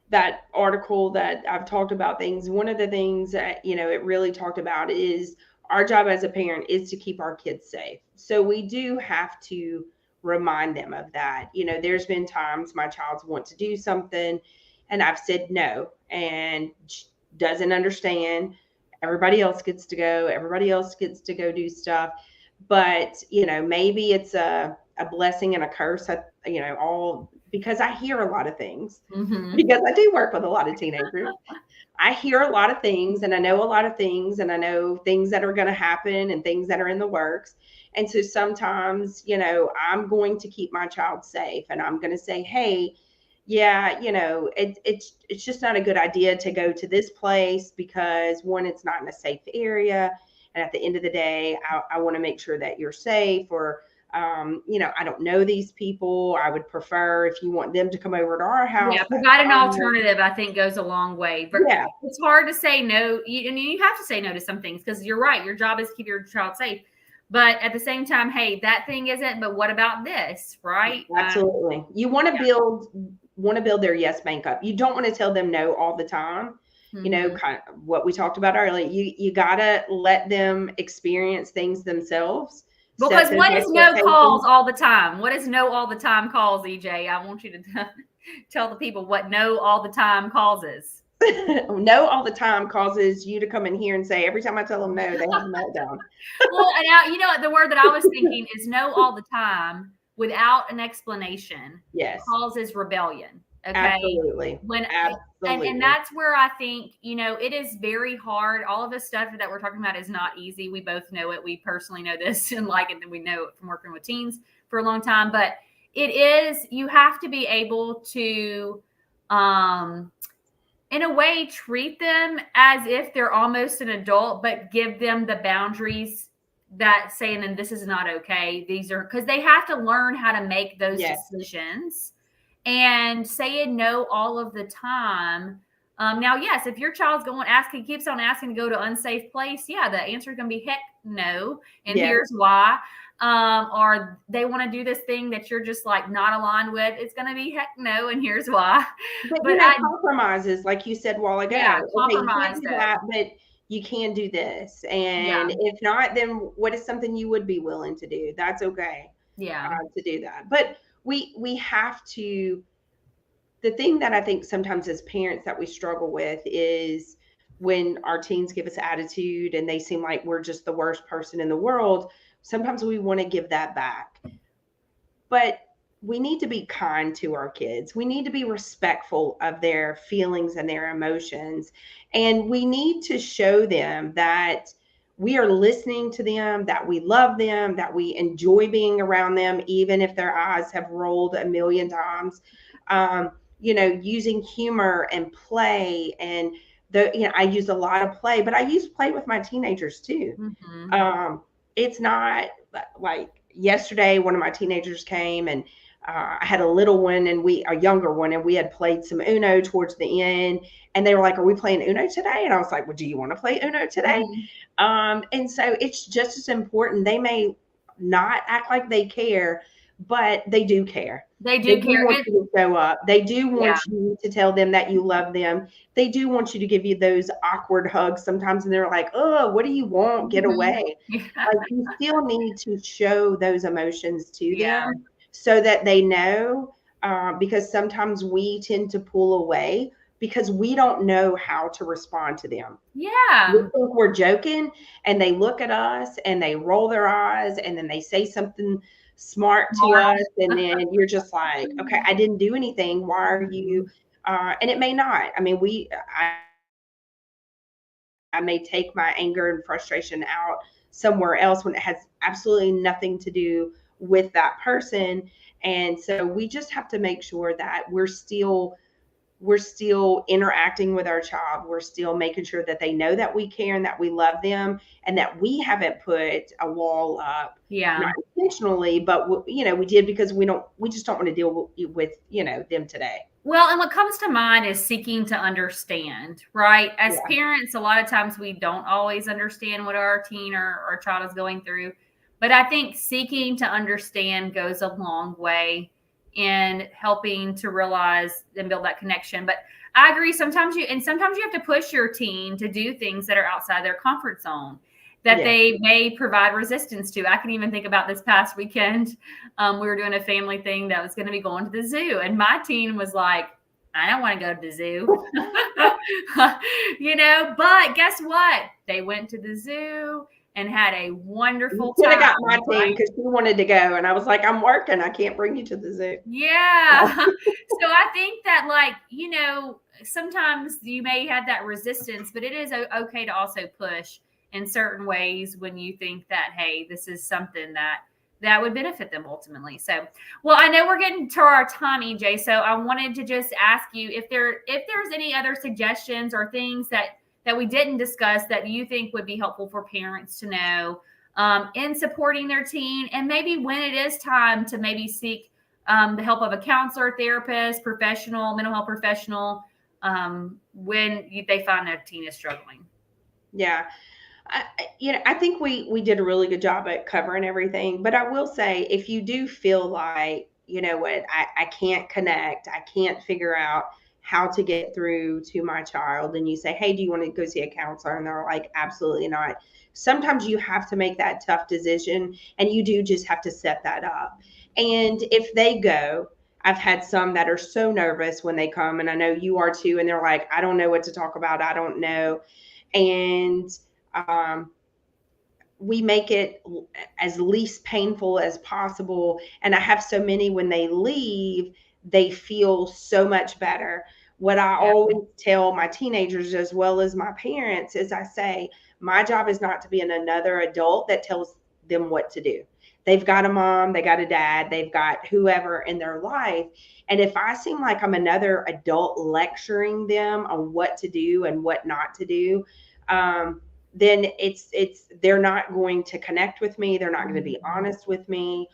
that article that I've talked about things, one of the things that, you know, it really talked about is our job as a parent is to keep our kids safe. So we do have to remind them of that. You know, there's been times my child's want to do something and I've said no and doesn't understand. Everybody else gets to go. Everybody else gets to go do stuff. But, you know, maybe it's a blessing and a curse, you know, all because I hear a lot of things because I do work with a lot of teenagers. I hear a lot of things and I know a lot of things and I know things that are going to happen and things that are in the works. And so sometimes, you know, I'm going to keep my child safe and I'm going to say, hey, yeah, you know, it's just not a good idea to go to this place because one, it's not in a safe area. And at the end of the day, I want to make sure that you're safe, or, you know, I don't know these people. I would prefer if you want them to come over to our house. Yeah, provide an alternative, I think, goes a long way. But yeah, it's hard to say no. And you have to say no to some things because you're right. Your job is to keep your child safe. But at the same time, hey, that thing isn't, but what about this, right? Absolutely. You want to build their yes bank up. You don't want to tell them no all the time. You know, kind of what we talked about earlier. You gotta let them experience things themselves. Because what is no calls all the time? What is no all the time calls, EJ? I want you to tell the people what no all the time causes. No all the time causes you to come in here and say, every time I tell them no, they have a meltdown. Well, and you know, the word that I was thinking is no all the time without an explanation. Yes. Causes rebellion. Okay. Absolutely. And that's where I think, you know, it is very hard. All of the stuff that we're talking about is not easy. We both know it. We personally know this and like it, and we know it from working with teens for a long time. But it is, you have to be able to, in a way, treat them as if they're almost an adult, but give them the boundaries that saying, then this is not okay. These are, because they have to learn how to make those decisions. And saying no all of the time. Now, yes, if your child's keeps on asking to go to an unsafe place, yeah, the answer is going to be heck no. And here's why. Or they want to do this thing that you're just like not aligned with. It's going to be heck no. And here's why. But compromises, like you said a while ago. Yeah, compromise that, but you can do this. And if not, then what is something you would be willing to do? That's okay. Yeah. To do that. But we have to, the thing that I think sometimes as parents that we struggle with is when our teens give us attitude and they seem like we're just the worst person in the world, sometimes we want to give that back. But we need to be kind to our kids. We need to be respectful of their feelings and their emotions. And we need to show them that we are listening to them, that we love them, that we enjoy being around them, even if their eyes have rolled a million times. You know, using humor and play, and I use a lot of play, but I use play with my teenagers too. It's not like yesterday, one of my teenagers came and I had a little one and a younger one, and we had played some Uno towards the end, and they were like, are we playing Uno today? And I was like, well, do you want to play Uno today? And so it's just as important. They may not act like they care, but they do care. They do care. Want you to show up. They do want you to tell them that you love them. They do want you to give you those awkward hugs sometimes, and they're like, oh, what do you want? Get away. Like, you still need to show those emotions to them so that they know, because sometimes we tend to pull away because we don't know how to respond to them. Yeah. We think we're joking, and they look at us and they roll their eyes and then they say something smart to us. And then you're just like, okay, I didn't do anything. Why are you? And it may not. I mean, I may take my anger and frustration out somewhere else when it has absolutely nothing to do with that person. And so we just have to make sure that we're still we're still interacting with our child. We're still making sure that they know that we care and that we love them, and that we haven't put a wall up, not intentionally, but we did because we just don't want to deal with them today. Well, and what comes to mind is seeking to understand, right? As parents, a lot of times we don't always understand what our teen or our child is going through. But I think seeking to understand goes a long way in helping to realize and build that connection. But I agree, sometimes you have to push your teen to do things that are outside their comfort zone that they may provide resistance to. I can even think about this past weekend. We were doing a family thing that was going to be going to the zoo. And my teen was like, I don't want to go to the zoo. But guess what? They went to the zoo and had a wonderful time. I got my team because she wanted to go. And I was like, I'm working. I can't bring you to the zoo. Yeah. So I think that, sometimes you may have that resistance, but it is okay to also push in certain ways when you think that, hey, this is something that would benefit them ultimately. So, well, I know we're getting to our time, EJ. So I wanted to just ask you if there's any other suggestions or things that we didn't discuss that you think would be helpful for parents to know in supporting their teen, and maybe when it is time to maybe seek the help of a counselor, therapist, mental health professional, when they find their teen is struggling. Yeah. I think we did a really good job at covering everything, but I will say, if you do feel like, I can't connect, I can't figure out how to get through to my child, and you say, hey, do you want to go see a counselor? And they're like, absolutely not. Sometimes you have to make that tough decision, and you do just have to set that up. And if they go, I've had some that are so nervous when they come, and I know you are too, and they're like, I don't know what to talk about. I don't know. And we make it as least painful as possible. And I have so many, when they leave, they feel so much better. What I always tell my teenagers, as well as my parents, is I say, my job is not to be another adult that tells them what to do. They've got a mom, they got a dad, they've got whoever in their life. And if I seem like I'm another adult lecturing them on what to do and what not to do, then they're not going to connect with me. They're not going to be honest with me.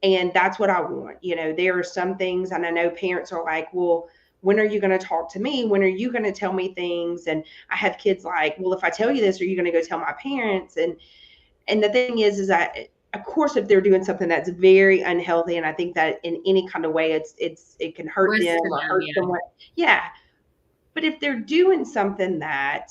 And that's what I want. There are some things, and I know parents are like, well, when are you going to talk to me? When are you going to tell me things? And I have kids like, well, if I tell you this, are you going to go tell my parents? And the thing is that, of course, if they're doing something that's very unhealthy, and I think that in any kind of way, it can hurt them or hurt someone. Yeah. But if they're doing something that,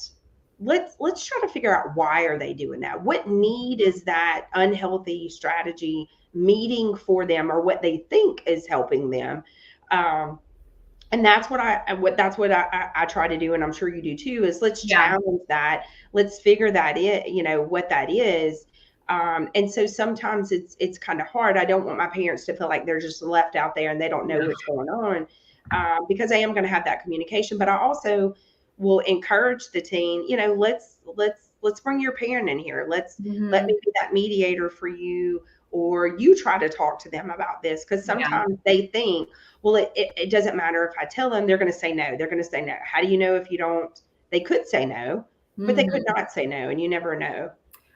let's try to figure out, why are they doing that? What need is that unhealthy strategy meeting for them, or what they think is helping them? And that's what I try to do, and I'm sure you do too, is let's challenge that. Let's figure that what that is. And so sometimes it's kind of hard. I don't want my parents to feel like they're just left out there and they don't know what's going on, because I am going to have that communication. But I also will encourage the teen, let's bring your parent in here. Let me be that mediator for you, or you try to talk to them about this. Because sometimes they think, well, it doesn't matter if I tell them, they're going to say no. They're going to say no. How do you know if you don't? They could say no, but they could not say no, and you never know.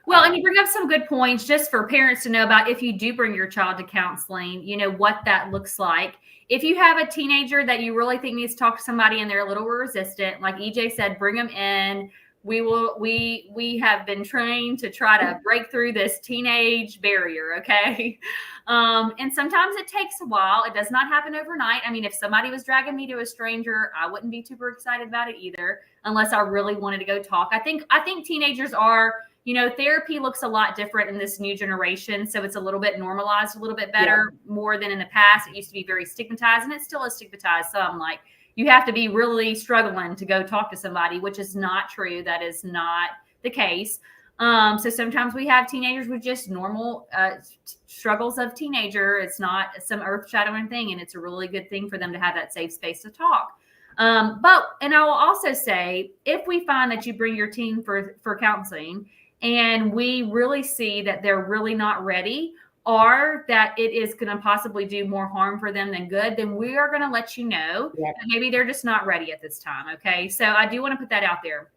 Well, and you bring up some good points just for parents to know about, if you do bring your child to counseling, what that looks like. If you have a teenager that you really think needs to talk to somebody and they're a little resistant, like EJ said, bring them in. We have been trained to try to break through this teenage barrier. Okay. And sometimes it takes a while. It does not happen overnight. I mean, if somebody was dragging me to a stranger, I wouldn't be super excited about it either, unless I really wanted to go talk. I think teenagers are, therapy looks a lot different in this new generation. So it's a little bit normalized, a little bit better, more than in the past. It used to be very stigmatized, and it still is stigmatized. So I'm like, you have to be really struggling to go talk to somebody, which is not true. That is not the case. So sometimes we have teenagers with just normal struggles of teenager. It's not some earth-shattering thing, and it's a really good thing for them to have that safe space to talk. And I will also say, if we find that you bring your teen for counseling, and we really see that they're really not ready, are that it is going to possibly do more harm for them than good, then we are going to let you know that maybe they're just not ready at this time. Okay. So I do want to put that out there.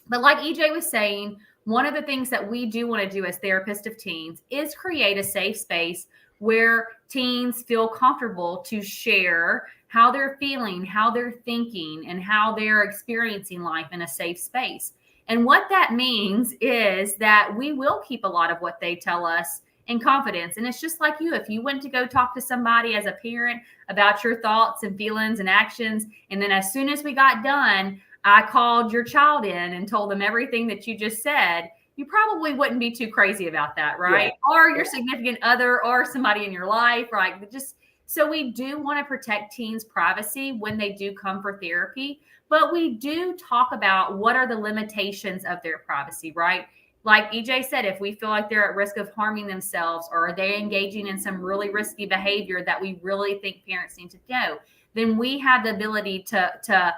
But like EJ was saying, one of the things that we do want to do as therapists of teens is create a safe space where teens feel comfortable to share how they're feeling, how they're thinking, and how they're experiencing life in a safe space. And what that means is that we will keep a lot of what they tell us in confidence. And it's just like you, if you went to go talk to somebody as a parent about your thoughts and feelings and actions, and then as soon as we got done, I called your child in and told them everything that you just said, you probably wouldn't be too crazy about that, right? Yeah. Or your significant other or somebody in your life, right? Just so we do want to protect teens' privacy when they do come for therapy, but we do talk about what are the limitations of their privacy, right? Like EJ said, if we feel like they're at risk of harming themselves or are they engaging in some really risky behavior that we really think parents need to know, then we have the ability to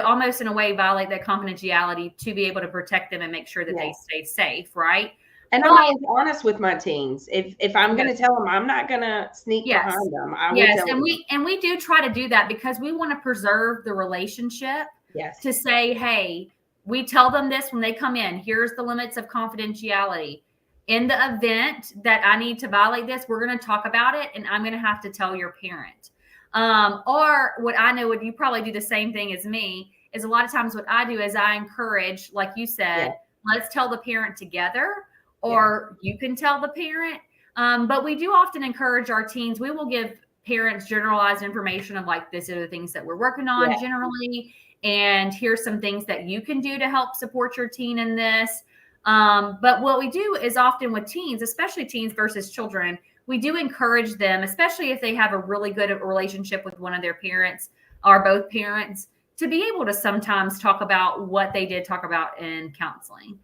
almost in a way violate that confidentiality to be able to protect them and make sure that they stay safe, right? And I'm always honest with my teens. If I'm going to tell them, I'm not going to sneak behind them. I will tell them. And we do try to do that because we want to preserve the relationship. Yes. To say, hey, we tell them this when they come in. Here's the limits of confidentiality. In the event that I need to violate this, we're going to talk about it, and I'm going to have to tell your parent. Or what I know, would you probably do the same thing as me, is a lot of times what I do is I encourage, like you said, let's tell the parent together, or you can tell the parent. But we do often encourage our teens. We will give parents generalized information of like, this are the things that we're working on generally. And here's some things that you can do to help support your teen in this. But what we do is often with teens, especially teens versus children, we do encourage them, especially if they have a really good relationship with one of their parents or both parents, to be able to sometimes talk about what they did talk about in counseling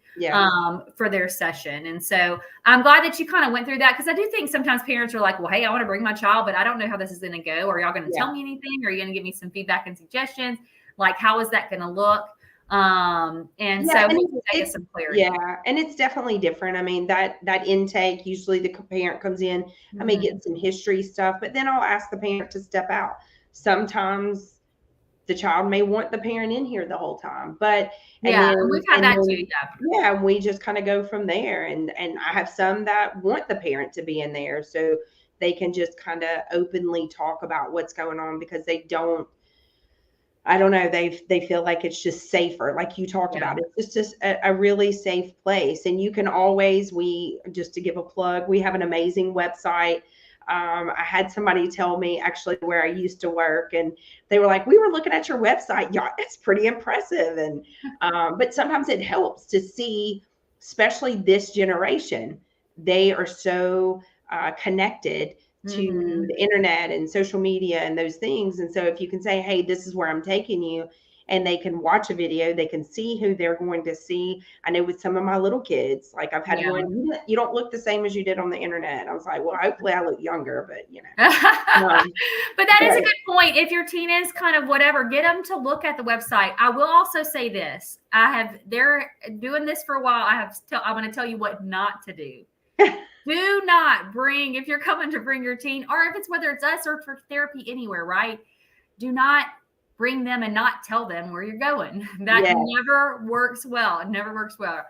for their session. And so I'm glad that you kind of went through that, because I do think sometimes parents are like, well, hey, I want to bring my child, but I don't know how this is going to go. Are y'all going to tell me anything? Are you going to give me some feedback and suggestions? Like, how is that going to look? So we'll take some clarity. Yeah. And it's definitely different. I mean, that intake, usually the parent comes in, I may get some history stuff, but then I'll ask the parent to step out. Sometimes the child may want the parent in here the whole time, but we've had that too. Yeah. We just kind of go from there. And I have some that want the parent to be in there so they can just kind of openly talk about what's going on, because they don't, I don't know, they feel like it's just safer, like you talked about. It's just a really safe place. And you can always, just to give a plug, we have an amazing website. I had somebody tell me actually where I used to work, and they were like, we were looking at your website. Yeah, it's pretty impressive. And but sometimes it helps to see, especially this generation, they are so connected to the internet and social media and those things. And so if you can say, hey, this is where I'm taking you, and they can watch a video, they can see who they're going to see. I know with some of my little kids, like I've had one, you don't look the same as you did on the internet. I was like, well, hopefully I look younger, but but that is a good point. If your teen is kind of whatever, get them to look at the website. I will also say this. They're doing this for a while. I want to tell you what not to do. Do not bring, if you're coming to bring your teen, or if it's whether it's us or for therapy anywhere, right? Do not bring them and not tell them where you're going. That never works well. It never works well.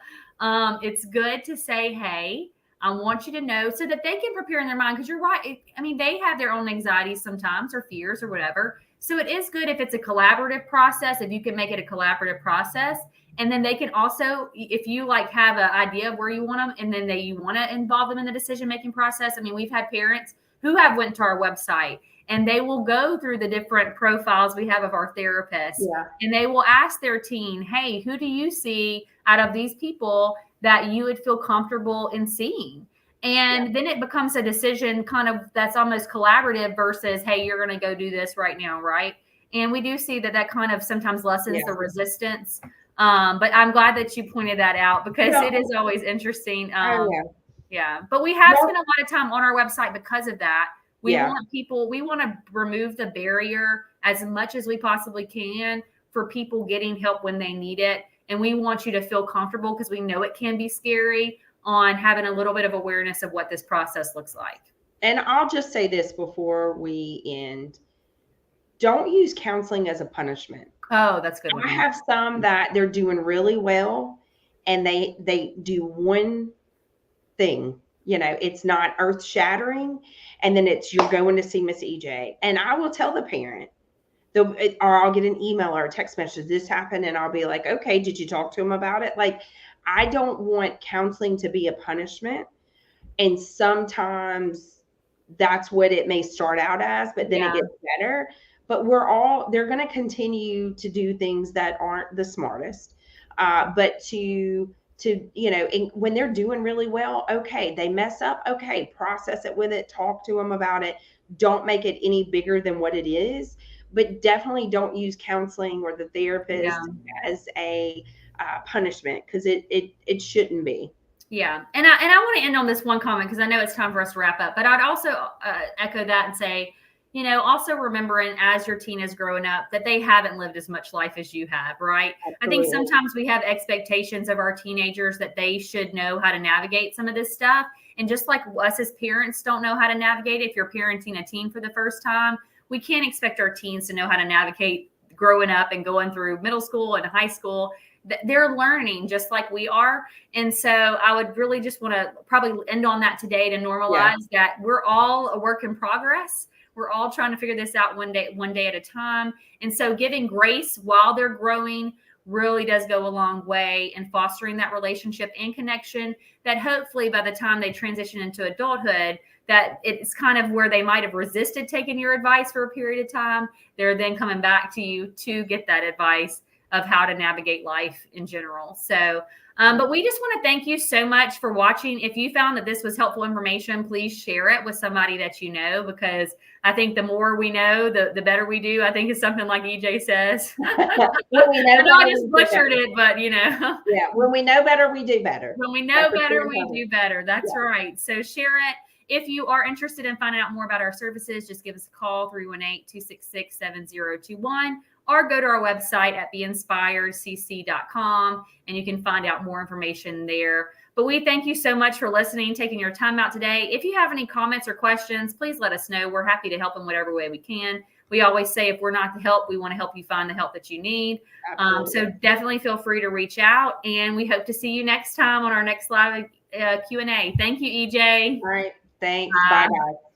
It's good to say, hey, I want you to know, so that they can prepare in their mind, because you're right. I mean, they have their own anxieties sometimes, or fears or whatever. So it is good if it's a collaborative process, if you can make it a collaborative process. And then they can also, if you like have an idea of where you want them, and then you want to involve them in the decision-making process. I mean, we've had parents who have went to our website, and they will go through the different profiles we have of our therapists. And they will ask their teen, hey, who do you see out of these people that you would feel comfortable in seeing? And then it becomes a decision kind of that's almost collaborative versus, hey, you're going to go do this right now, right? And we do see that kind of sometimes lessens the resistance. But I'm glad that you pointed that out, because it is always interesting. But we have spent a lot of time on our website because of that. We want to remove the barrier as much as we possibly can for people getting help when they need it. And we want you to feel comfortable, because we know it can be scary. on having a little bit of awareness of what this process looks like. And I'll just say this before we end. Don't use counseling as a punishment. Oh, that's good. I have some that they're doing really well and they do one thing, it's not earth shattering. And then you're going to see Miss EJ. And I will tell the parent, or I'll get an email or a text message, this happened. And I'll be like, okay, did you talk to him about it? Like, I don't want counseling to be a punishment. And sometimes that's what it may start out as, but then it gets better. But they're going to continue to do things that aren't the smartest. But when they're doing really well, okay, they mess up, okay, process it with it, talk to them about it. Don't make it any bigger than what it is, but definitely don't use counseling or the therapist as a punishment, because it shouldn't be. Yeah. And I want to end on this one comment, because I know it's time for us to wrap up, but I'd also echo that and say, also remembering as your teen is growing up that they haven't lived as much life as you have, right? Absolutely. I think sometimes we have expectations of our teenagers that they should know how to navigate some of this stuff. And just like us as parents don't know how to navigate it, if you're parenting a teen for the first time, we can't expect our teens to know how to navigate growing up and going through middle school and high school. They're learning just like we are. And so I would really just want to probably end on that today to normalize that we're all a work in progress. We're all trying to figure this out one day at a time. And so giving grace while they're growing really does go a long way in fostering that relationship and connection that hopefully by the time they transition into adulthood, that it's kind of where they might have resisted taking your advice for a period of time. They're then coming back to you to get that advice of how to navigate life in general. So, but we just want to thank you so much for watching. If you found that this was helpful information, please share it with somebody that you know, because I think the more we know, the better we do. I think it's something like EJ says. I know I just butchered it, but Yeah, when we know better, we do better. When we know better, we do better. That's right. So share it. If you are interested in finding out more about our services, just give us a call, 318-266-7021. Or go to our website at beinspiredcc.com, and you can find out more information there. But we thank you so much for listening, taking your time out today. If you have any comments or questions, please let us know. We're happy to help in whatever way we can. We always say if we're not the help, we want to help you find the help that you need. So definitely feel free to reach out, and we hope to see you next time on our next live Q&A. Thank you, EJ. All right. Thanks. Bye, guys.